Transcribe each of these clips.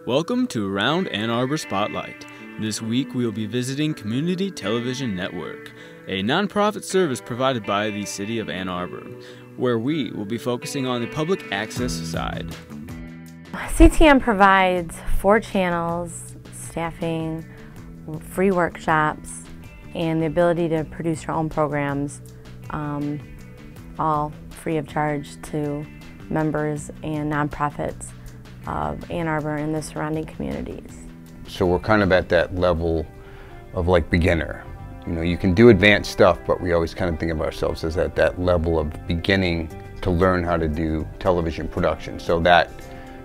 Welcome to Around Ann Arbor Spotlight. This week we will be visiting Community Television Network, a nonprofit service provided by the City of Ann Arbor, where we will be focusing on the public access side. CTN provides 4 channels, staffing, free workshops, and the ability to produce your own programs, all free of charge to members and nonprofits of Ann Arbor and the surrounding communities. So we're kind of at that level of like beginner. You know, you can do advanced stuff, but we always kind of think of ourselves as at that level of beginning to learn how to do television production. So that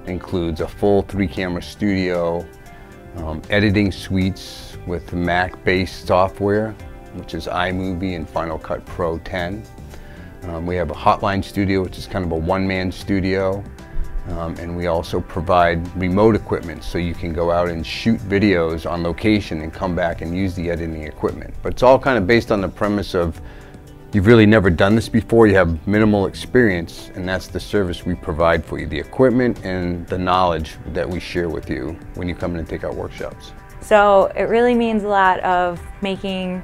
includes a full 3-camera studio, editing suites with Mac-based software, which is iMovie and Final Cut Pro 10. We have a hotline studio, which is kind of a one-man studio. And we also provide remote equipment, so you can go out and shoot videos on location and come back and use the editing equipment. But it's all kind of based on the premise of you've really never done this before, you have minimal experience, and that's the service we provide for you, the equipment and the knowledge that we share with you when you come in and take our workshops. So it really means a lot of making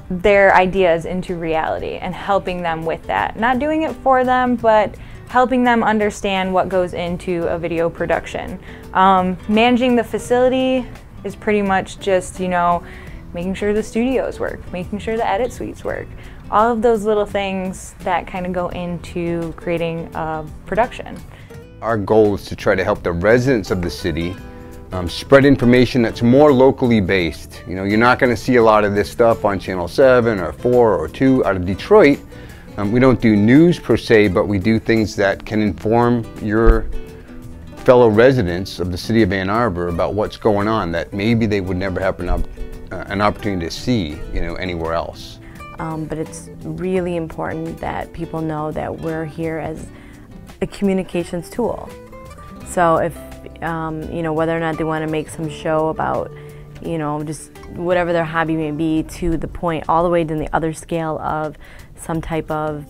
their ideas into reality and helping them with that. Not doing it for them, but helping them understand what goes into a video production. Managing the facility is pretty much just, you know, making sure the studios work, making sure the edit suites work. All of those little things that kind of go into creating a production. Our goal is to try to help the residents of the city spread information that's more locally based. You know, you're not going to see a lot of this stuff on Channel 7 or 4 or 2 out of Detroit. We don't do news per se, but we do things that can inform your fellow residents of the city of Ann Arbor about what's going on that maybe they would never have an opportunity to see, you know, anywhere else. But it's really important that people know that we're here as a communications tool. So if, you know, whether or not they want to make some show about, you know, just whatever their hobby may be, to the point all the way to the other scale of some type of,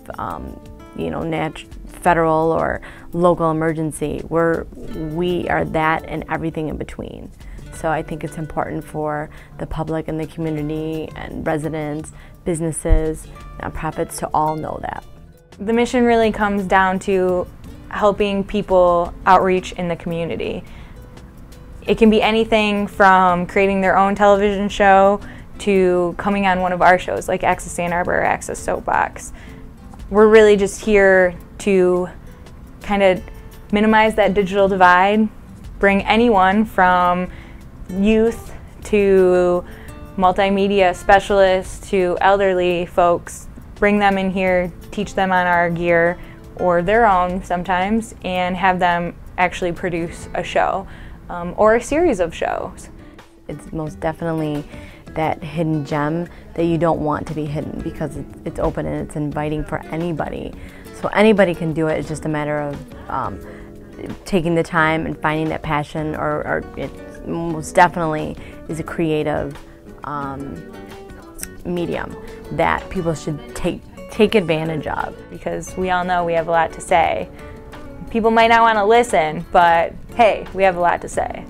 you know, federal or local emergency, we are that and everything in between. So I think it's important for the public and the community and residents, businesses, nonprofits to all know that. The mission really comes down to helping people outreach in the community. It can be anything from creating their own television show to coming on one of our shows like Access Ann Arbor or Access Soapbox. We're really just here to kind of minimize that digital divide, bring anyone from youth to multimedia specialists to elderly folks, bring them in here, teach them on our gear or their own sometimes, and have them actually produce a show or a series of shows. It's most definitely that hidden gem that you don't want to be hidden, because it's open and it's inviting for anybody. So anybody can do it. It's just a matter of taking the time and finding that passion, or it most definitely is a creative medium that people should take advantage of. Because we all know we have a lot to say. People might not want to listen, but hey, we have a lot to say.